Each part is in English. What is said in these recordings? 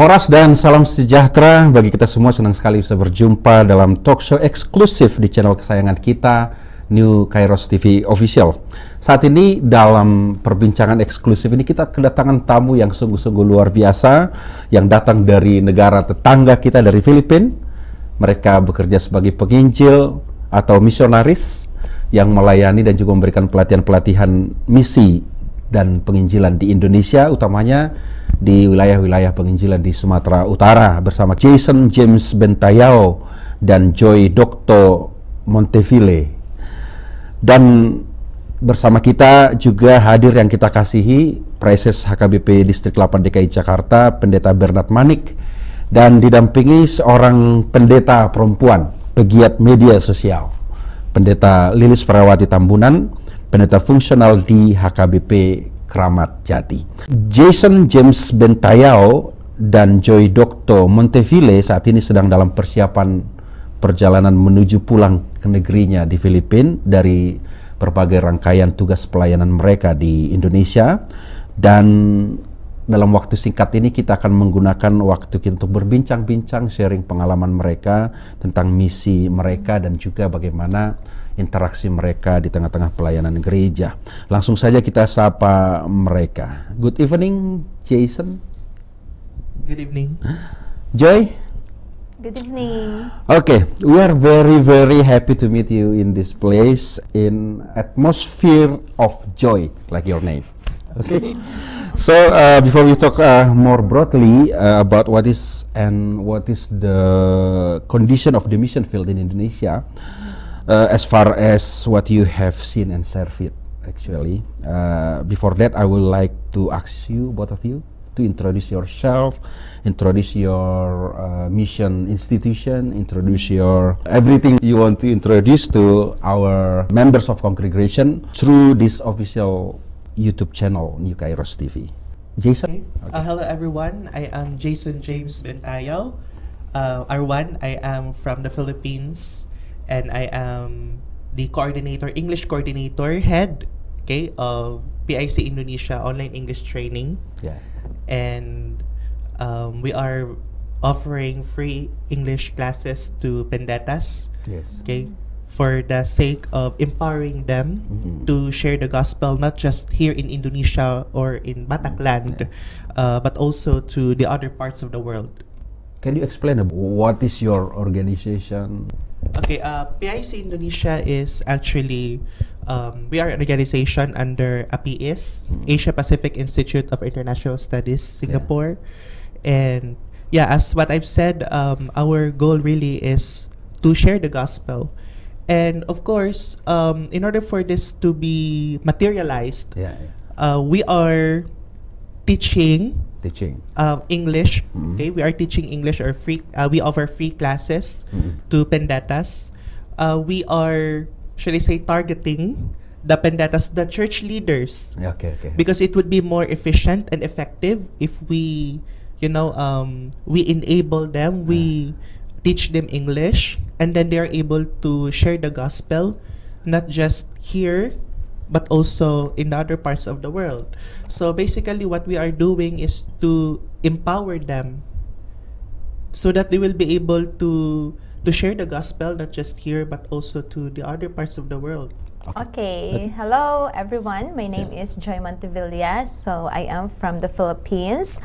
Horas dan salam sejahtera bagi kita semua. Senang sekali bisa berjumpa dalam talk show eksklusif di channel kesayangan kita, New Kairos TV Official. Saat ini dalam perbincangan eksklusif ini kita kedatangan tamu yang sungguh-sungguh luar biasa yang datang dari negara tetangga kita, dari Filipina. Mereka bekerja sebagai penginjil atau misionaris yang melayani dan juga memberikan pelatihan-pelatihan misi dan penginjilan di Indonesia, utamanya di wilayah-wilayah penginjilan di Sumatera Utara, bersama Jason James Bentayao dan Joy Docto Monteville. Dan bersama kita juga hadir yang kita kasihi Preses HKBP Distrik 8 DKI Jakarta, Pendeta Bernard Manik, dan didampingi seorang pendeta perempuan, pegiat media sosial, Pendeta Lilis Perawati Tambunan, pendeta fungsional di HKBP Kramat Jati. Jason James Bentayao dan Joy Docto Monteville saat ini sedang dalam persiapan perjalanan menuju pulang ke negerinya di Filipina dari berbagai rangkaian tugas pelayanan mereka di Indonesia. Dan dalam waktu singkat ini kita akan menggunakan waktu kita untuk berbincang-bincang, sharing pengalaman mereka tentang misi mereka dan juga bagaimana interaksi mereka di tengah-tengah pelayanan gereja. Langsung saja kita sapa mereka. Good evening, Jason. Good evening. Joy. Good evening. Okay, we are very happy to meet you in this place, in atmosphere of joy, like your name. Okay. So before we talk more broadly about what is the condition of the mission field in Indonesia, as far as what you have seen and served, actually, before that I would like to ask you, both of you, to introduce yourself, introduce your mission institution, introduce your everything you want to introduce to our members of congregation through this official YouTube channel, New Kairos TV. Jason? Okay. Hello everyone, I am Jason James Bentayao. R1, I am from the Philippines, and I am the coordinator, English coordinator, head, okay, of PIC Indonesia Online English Training. Yeah. And we are offering free English classes to pendetas. Yes. Okay, for the sake of empowering them to share the gospel, not just here in Indonesia or in Batakland, but also to the other parts of the world. Can you explain what is your organization? Okay, PIC Indonesia is actually, we are an organization under APIS, Asia Pacific Institute of International Studies, Singapore. And yeah, as what I've said, our goal really is to share the gospel. And of course, in order for this to be materialized, we are teaching English. Okay, we are teaching English, or free. We offer free classes to pendetas. We are, should I say, targeting the pendetas, the church leaders. Because it would be more efficient and effective if we, we enable them. We teach them English, and then they are able to share the gospel, not just here, but also in the other parts of the world. So basically what we are doing is to empower them so that they will be able to share the gospel, not just here, but also to the other parts of the world. Okay. Hello everyone, my name is Joy Monteville. So I am from the Philippines.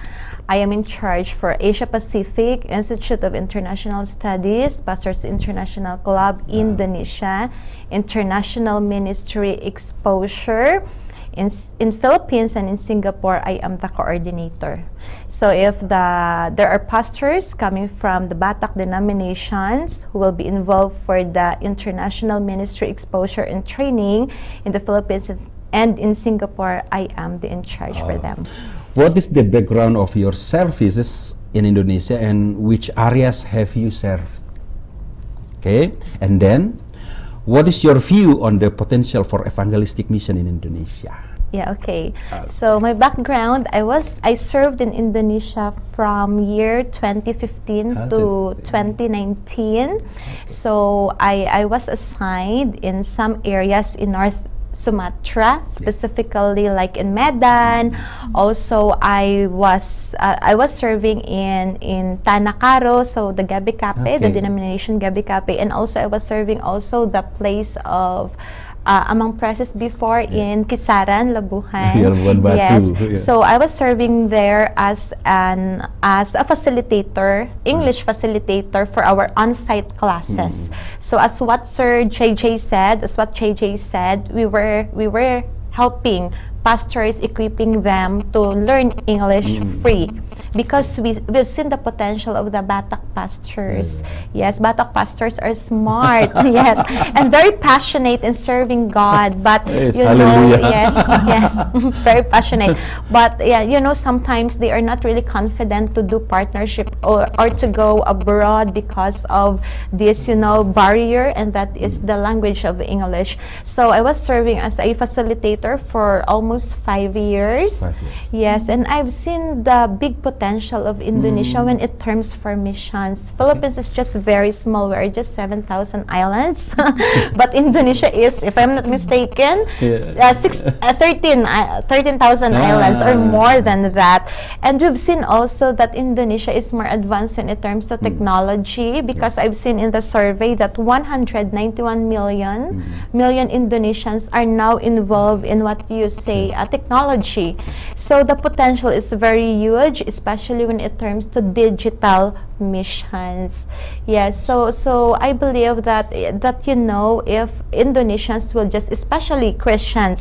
I am in charge for Asia Pacific Institute of International Studies, Pastors International Club, Indonesia, International Ministry Exposure. In Philippines and in Singapore, I am the coordinator. So if there are pastors coming from the Batak denominations who will be involved for the International Ministry Exposure and Training in the Philippines and in Singapore, I am the in charge for them. What is the background of your services in Indonesia, and which areas have you served? Okay, and then what is your view on the potential for evangelistic mission in Indonesia? Yeah, okay. So my background, I served in Indonesia from year 2015 to 2019. So I was assigned in some areas in Sumatra, specifically like in Medan. Also, I was serving in Tanacaro, so the Gabi Cape, the denomination Gabi Cape, and also I was serving also the place of Amang Presses before in Kisaran, Labuhan. Yes. So I was serving there as a facilitator, English facilitator for our on-site classes. So as what Sir JJ said, we were helping pastors, equipping them to learn English free, because we've seen the potential of the Batak pastors. Yes, Batak pastors are smart, yes, and very passionate in serving God. But you know, yes, very passionate. But yeah, you know, sometimes they are not really confident to do partnership or to go abroad because of this, you know, barrier, and that is the language of English. So I was serving as a facilitator for almost 5 years. Yes, and I've seen the big potential of Indonesia when it terms for missions. Philippines is just very small. We are just 7,000 islands, but Indonesia is, if I'm not mistaken, 13,000 islands or more than that. And we've seen also that Indonesia is more advanced in terms of technology, because I've seen in the survey that 191 million Indonesians are now involved in what you say technology. So the potential is very huge, especially when it comes to digital missions. Yes, so I believe that you know, if Indonesians will just, especially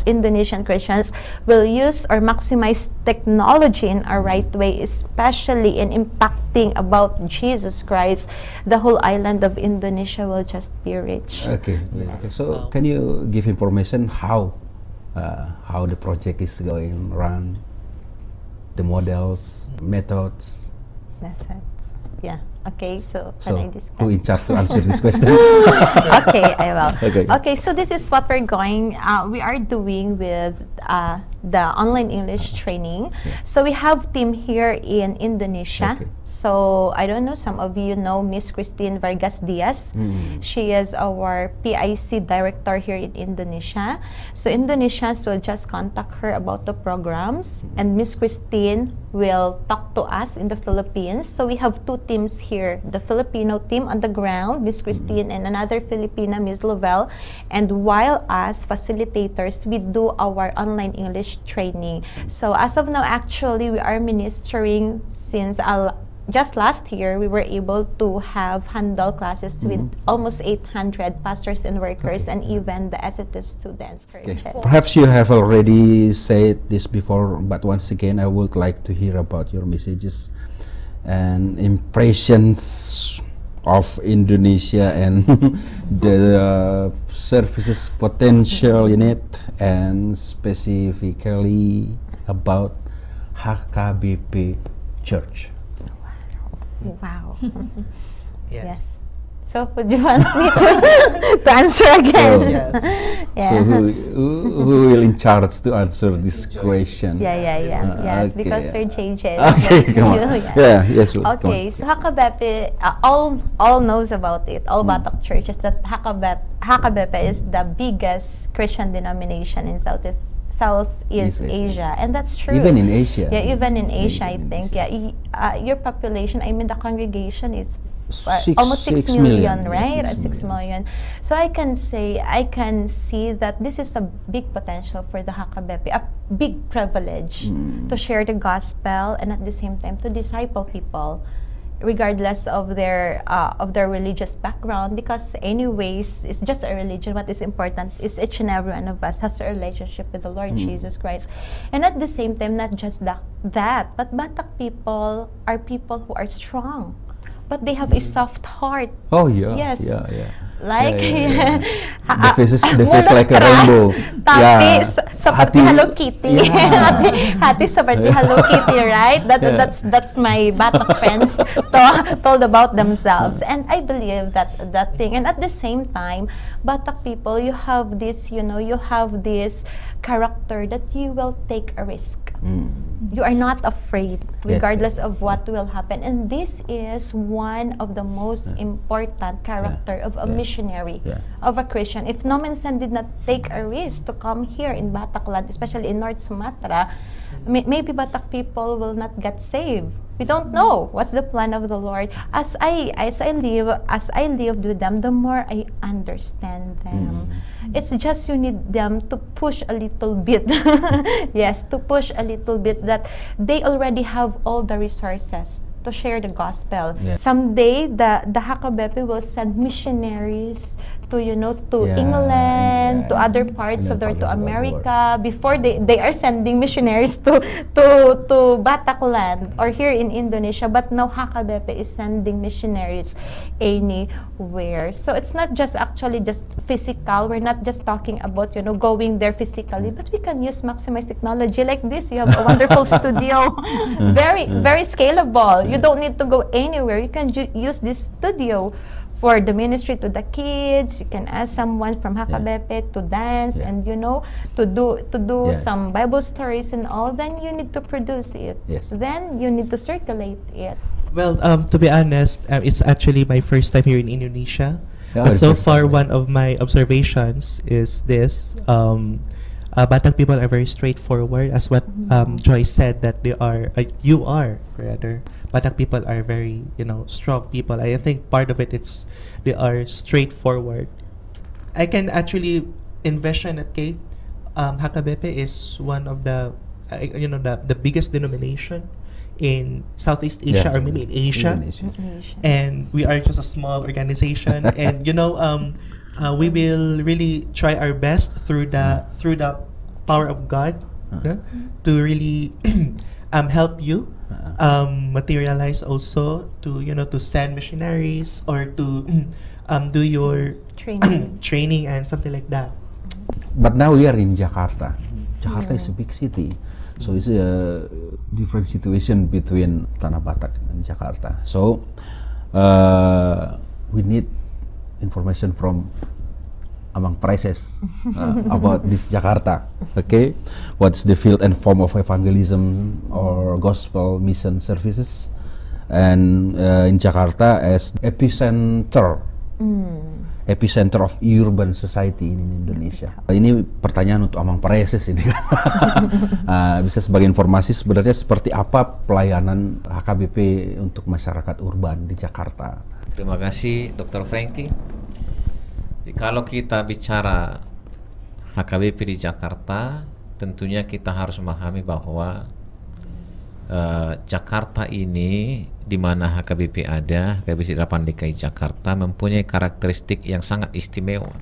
Indonesian Christians will use or maximize technology in a right way, especially in impacting about Jesus Christ, the whole island of Indonesia will just be rich. Okay. So can you give information how the project is going run, the models, methods? Yeah. Okay, so can I discuss? Who in charge to answer this question? Okay, I will. Okay, so this is what we are doing with the online English training. So we have team here in Indonesia. So I don't know, some of you know Miss Christine Vargas Diaz. She is our PIC director here in Indonesia. So Indonesians will just contact her about the programs, and Miss Christine will talk to us in the Philippines. So we have two teams here, the Filipino team on the ground, Miss Christine, and another Filipina, Miss Lovell. And while us facilitators, we do our online English training. So as of now, actually, we are ministering since just last year. We were able to handle classes with almost 800 pastors and workers, and even the SAT students. Perhaps you have already said this before, but once again, I would like to hear about your messages and impressions of Indonesia and the services potential in it, and specifically about HKBP Church. Wow. Yes. So would you want me to answer again? So who will in charge to answer this question? Yes, because Sir JJ. Yes. Okay, so HKBP, all knows about it, all Batak churches, that HKBP is the biggest Christian denomination in Southeast Asia, and that's true. Even in Asia. Yeah, even in Asia, I think. Yeah, your population, I mean, the congregation is almost 6 million, right? 6 million. So I can see that this is a big potential for the HKBP, a big privilege to share the gospel, and at the same time to disciple people, regardless of their religious background, because anyways, it's just a religion. What is important is each and every one of us has a relationship with the Lord Jesus Christ. And at the same time, not just that, but Batak people are people who are strong, but they have a soft heart. Oh yeah. Yes. Yeah. Like the face like a rainbow. Tapi seperti Hello Kitty. Hati seperti Hello Kitty, right? That's my Batak friends told about themselves. And I believe that thing. And at the same time, Batak people, you have this, you have this character that you will take a risk. You are not afraid, regardless of what will happen. And this is one of the most important character of a missionary, of a Christian. If no Minsan did not take a risk to come here in Bataklan, especially in North Sumatra, maybe Batak people will not get saved. We don't know what's the plan of the Lord. As I live with them, the more I understand them. It's just you need them to push a little bit. Yes, to push a little bit, that they already have all the resources to share the gospel. Someday, the Hakabepe will send missionaries to, to England, to other parts of to America. Before they are sending missionaries to Bataklan or here in Indonesia, but now Hakabepe is sending missionaries anywhere. So it's not just actually just physical. We're not just talking about going there physically, but we can maximize technology like this. You have a wonderful studio, very scalable. You don't need to go anywhere. You can use this studio for the ministry to the kids. You can ask someone from Hakabepe to dance and to do some Bible stories and all. Then you need to produce it. Then you need to circulate it. Well, to be honest, it's actually my first time here in Indonesia. But so far, one of my observations is this. Batak people are very straightforward, as what Joyce said, that they are, you are rather. Batak people are very, strong people. I think part of it is they are straightforward. I can actually envision that Hakabepe is one of the, the biggest denomination in Southeast Asia, or maybe in Asia. And we are just a small organization, and we will really try our best through the power of God to really help you materialize also to to send missionaries or to do your training and something like that. But now we are in Jakarta. Jakarta is a big city, so it's a different situation between Tanah Batak and Jakarta. So we need information from among prices about this Jakarta. Okay, what's the field and form of evangelism or gospel mission services, and in Jakarta as epicenter of urban society in Indonesia. Ini pertanyaan untuk among prices ini kan. Bisa sebagai informasi sebenarnya seperti apa pelayanan HKBP untuk masyarakat urban di Jakarta. Terima kasih Dr. Frankie. Kalau kita bicara HKBP di Jakarta, tentunya kita harus memahami bahwa Jakarta ini, di mana HKBP ada, HKBP 8 DKI Jakarta, mempunyai karakteristik yang sangat istimewa.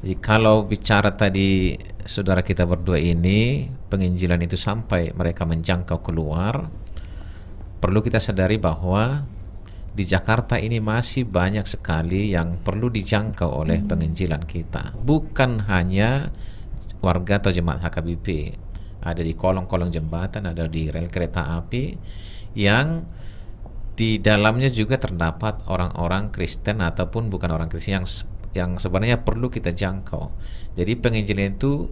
Jadi kalau bicara tadi saudara kita berdua ini, penginjilan itu sampai mereka menjangkau keluar, perlu kita sadari bahwa di Jakarta ini masih banyak sekali yang perlu dijangkau oleh penginjilan kita. Bukan hanya warga atau jemaat HKBP, ada di kolong-kolong jembatan, ada di rel kereta api, yang di dalamnya juga terdapat orang-orang Kristen ataupun bukan orang Kristen yang sebenarnya perlu kita jangkau. Jadi penginjilan itu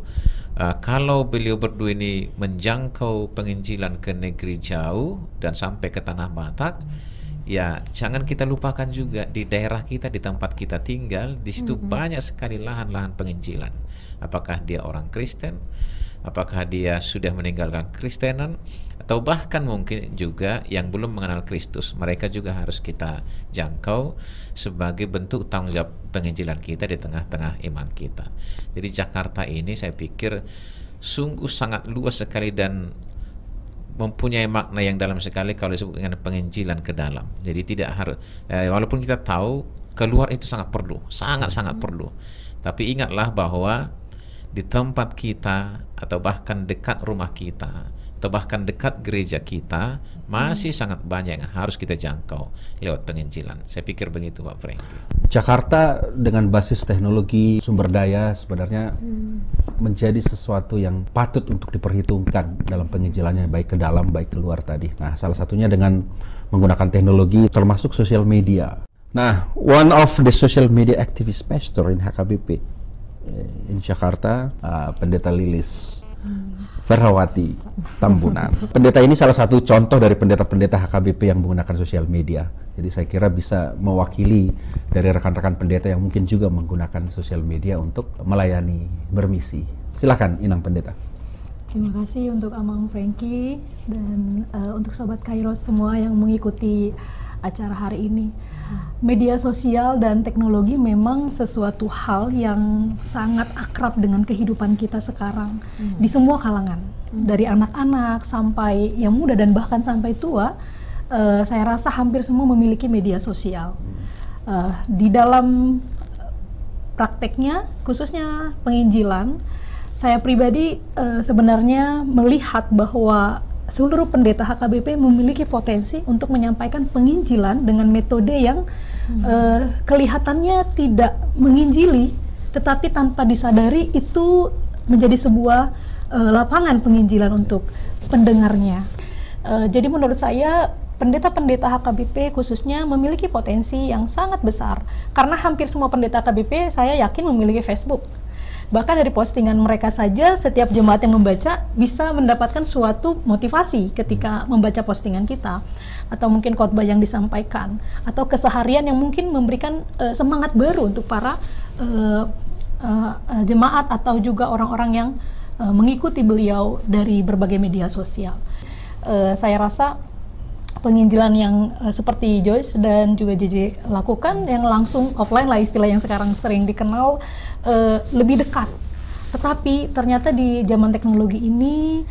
kalau beliau berdua ini menjangkau penginjilan ke negeri jauh dan sampai ke Tanah Batak, ya jangan kita lupakan juga di daerah kita, di tempat kita tinggal, di situ banyak sekali lahan-lahan penginjilan. Apakah dia orang Kristen, apakah dia sudah meninggalkan Kristenan, atau bahkan mungkin juga yang belum mengenal Kristus. Mereka juga harus kita jangkau sebagai bentuk tanggung jawab penginjilan kita di tengah-tengah iman kita. Jadi Jakarta ini saya pikir sungguh sangat luas sekali dan mempunyai makna yang dalam sekali kalau disebut dengan penginjilan ke dalam. Jadi tidak harus, walaupun kita tahu keluar itu sangat perlu, sangat-sangat perlu. Tapi ingatlah bahwa di tempat kita atau bahkan dekat rumah kita atau bahkan dekat gereja kita masih sangat banyak yang harus kita jangkau lewat penginjilan. Saya pikir begitu Pak Frankie. Jakarta dengan basis teknologi sumber daya sebenarnya menjadi sesuatu yang patut untuk diperhitungkan dalam penginjilannya, baik ke dalam baik keluar tadi. Nah, salah satunya dengan menggunakan teknologi termasuk sosial media. Nah, one of the social media activist pastor in HKBP in Jakarta, Pendeta Lilis. Ferrawati Tambunan. Pendeta ini salah satu contoh dari pendeta-pendeta HKBP yang menggunakan sosial media. Jadi saya kira bisa mewakili dari rekan-rekan pendeta yang mungkin juga menggunakan sosial media untuk melayani, bermisi. Silakan Inang Pendeta. Terima kasih untuk Amang Frankie dan untuk Sobat Kairos semua yang mengikuti acara hari ini. Media sosial dan teknologi memang sesuatu hal yang sangat akrab dengan kehidupan kita sekarang di semua kalangan, dari anak-anak sampai yang muda dan bahkan sampai tua. Saya rasa hampir semua memiliki media sosial. Di dalam prakteknya, khususnya penginjilan, saya pribadi sebenarnya melihat bahwa seluruh pendeta HKBP memiliki potensi untuk menyampaikan penginjilan dengan metode yang kelihatannya tidak menginjili, tetapi tanpa disadari itu menjadi sebuah lapangan penginjilan untuk pendengarnya. Jadi menurut saya pendeta-pendeta HKBP khususnya memiliki potensi yang sangat besar, karena hampir semua pendeta HKBP saya yakin memiliki Facebook. Bahkan dari postingan mereka saja, setiap jemaat yang membaca bisa mendapatkan suatu motivasi ketika membaca postingan kita, atau mungkin khotbah yang disampaikan, atau keseharian yang mungkin memberikan semangat baru untuk para jemaat atau juga orang-orang yang mengikuti beliau dari berbagai media sosial. Saya rasa penginjilan yang seperti Joyce dan juga JJ lakukan, yang langsung offline lah istilah yang sekarang sering dikenal, lebih dekat. Tetapi ternyata di zaman teknologi ini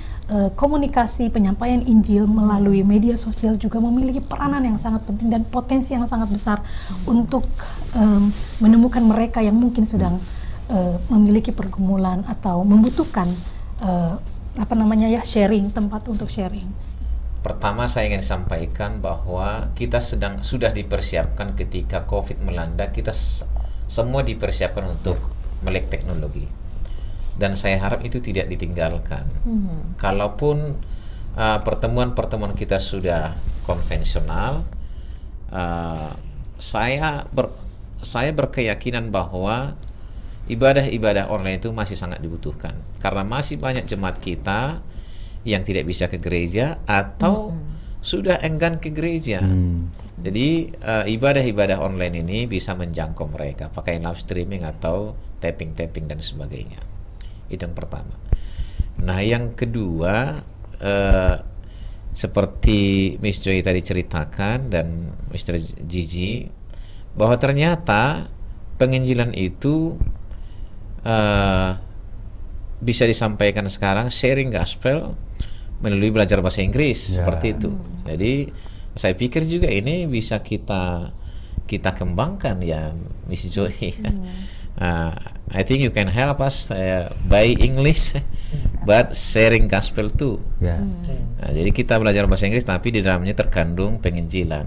komunikasi penyampaian Injil melalui media sosial juga memiliki peranan yang sangat penting dan potensi yang sangat besar untuk menemukan mereka yang mungkin sedang memiliki pergumulan atau membutuhkan sharing, tempat untuk sharing. Pertama saya ingin sampaikan bahwa kita sudah dipersiapkan ketika COVID melanda, kita semua dipersiapkan untuk melek teknologi. Dan saya harap itu tidak ditinggalkan. Kalaupun pertemuan-pertemuan kita sudah konvensional, saya berkeyakinan bahwa ibadah-ibadah online itu masih sangat dibutuhkan. Karena masih banyak jemaat kita yang tidak bisa ke gereja atau sudah enggan ke gereja. Jadi ibadah-ibadah online ini bisa menjangkau mereka pakai live streaming atau tapping dan sebagainya. Itu yang pertama. Nah, yang kedua, seperti Miss Joy tadi ceritakan dan Mr. Gigi, bahwa ternyata penginjilan itu bisa disampaikan sekarang, sharing gospel melalui belajar bahasa Inggris, seperti itu. Jadi saya pikir juga ini bisa kita kembangkan ya, Miss Joy. I think you can help us by English, but sharing gospel too. Nah, jadi kita belajar bahasa Inggris, tapi di dalamnya terkandung penginjilan.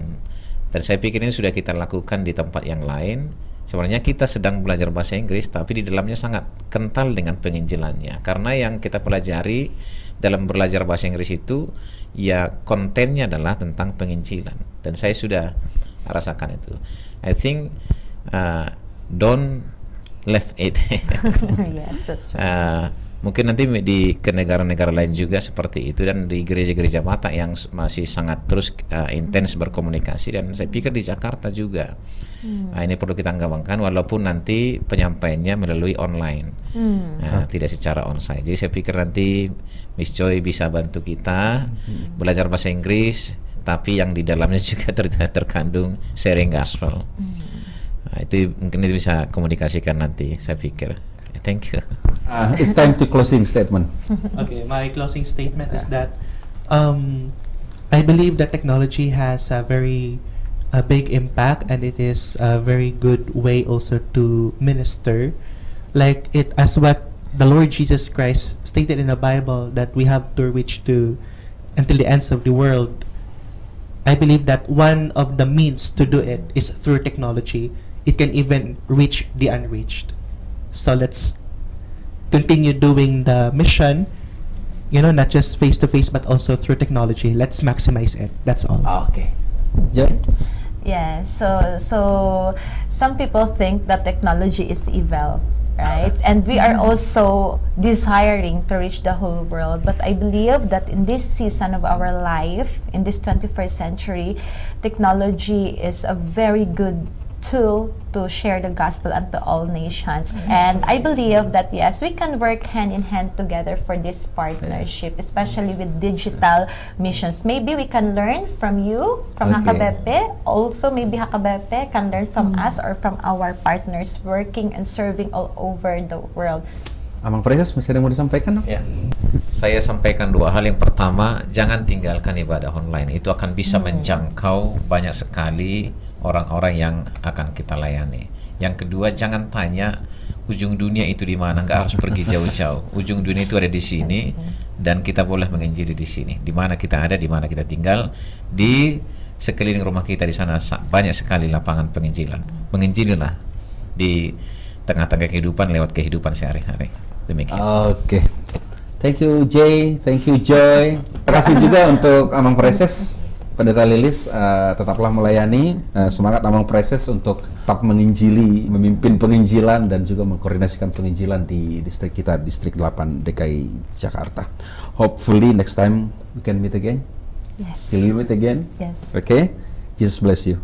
Dan saya pikir ini sudah kita lakukan di tempat yang lain. Sebenarnya kita sedang belajar bahasa Inggris, tapi di dalamnya sangat kental dengan penginjilannya. Karena yang kita pelajari dalam belajar bahasa Inggris itu, ya kontennya adalah tentang penginjilan. Dan saya sudah rasakan itu. I think don't left it. Yes, that's right. Mungkin nanti ke negara-negara lain juga seperti itu, dan di gereja-gereja Batak yang masih sangat terus intens berkomunikasi, dan saya pikir di Jakarta juga. Ini perlu kita kembangkan, walaupun nanti penyampaiannya melalui online, tidak secara onsite. Jadi saya pikir nanti Miss Joy bisa bantu kita belajar bahasa Inggris, tapi yang di dalamnya juga terkandung sharing gospel. Itu mungkin itu bisa komunikasikan nanti, saya pikir. Thank you. It's time to closing statement. Okay, my closing statement is that I believe that technology has a very big impact, and it is a very good way also to minister, like it as what the Lord Jesus Christ stated in the Bible, that we have to reach to until the ends of the world. I believe that one of the means to do it is through technology. It can even reach the unreached. So let's continue doing the mission, not just face to face, but also through technology. Let's maximize it. That's all. Okay. Joy? Yeah, so some people think that technology is evil. right? And we are also desiring to reach the whole world. But I believe that in this season of our life, in this 21st century, technology is a very good tool to share the gospel unto all nations. And I believe that yes, we can work hand in hand together for this partnership, especially with digital missions. Maybe we can learn from you, from HKBP. Also, maybe HKBP can learn from us or from our partners working and serving all over the world. Amang Preses, masih ada yang mau disampaikan? Ya, saya sampaikan dua hal. Yang pertama, jangan tinggalkan ibadah online. Itu akan bisa menjangkau banyak sekali orang-orang yang akan kita layani. Yang kedua, jangan tanya ujung dunia itu di mana, nggak harus pergi jauh-jauh. Ujung dunia itu ada di sini, dan kita boleh menginjili di sini. Di mana kita ada, di mana kita tinggal, di sekeliling rumah kita di sana banyak sekali lapangan penginjilan. Menginjililah di tengah-tengah kehidupan lewat kehidupan sehari-hari. Demikian. Oke. Thank you Jay, thank you Joy. Terima kasih juga untuk Amang Preses. Pendeta Lilis, tetaplah melayani, semangat Amang Preses untuk tetap menginjili, memimpin penginjilan dan juga mengkoordinasikan penginjilan di distrik kita, distrik 8 DKI Jakarta. Hopefully next time we can meet again. Yes. Will you meet again? Yes. Okay? Jesus bless you.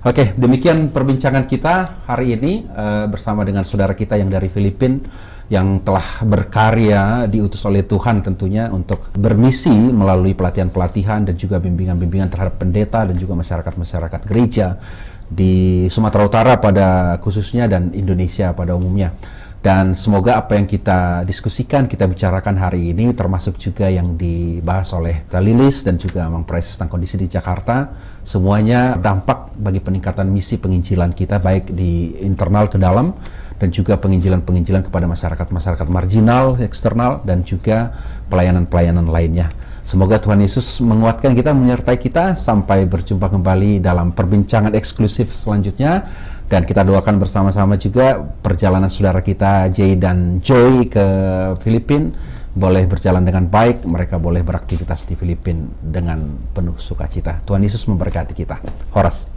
Oke, demikian perbincangan kita hari ini bersama dengan saudara kita yang dari Filipina, yang telah berkarya diutus oleh Tuhan tentunya untuk bermisi melalui pelatihan-pelatihan dan juga bimbingan-bimbingan terhadap pendeta dan juga masyarakat-masyarakat gereja di Sumatera Utara pada khususnya dan Indonesia pada umumnya. Dan semoga apa yang kita diskusikan, kita bicarakan hari ini, termasuk juga yang dibahas oleh Lilis dan juga Amang Preses tentang kondisi di Jakarta, semuanya dampak bagi peningkatan misi penginjilan kita, baik di internal ke dalam, dan juga penginjilan-penginjilan kepada masyarakat-masyarakat marginal, eksternal, dan juga pelayanan-pelayanan lainnya. Semoga Tuhan Yesus menguatkan kita, menyertai kita, sampai berjumpa kembali dalam perbincangan eksklusif selanjutnya. Dan kita doakan bersama-sama juga perjalanan saudara kita Jay dan Joy ke Filipina boleh berjalan dengan baik, mereka boleh beraktivitas di Filipina dengan penuh sukacita. Tuhan Yesus memberkati kita. Horas.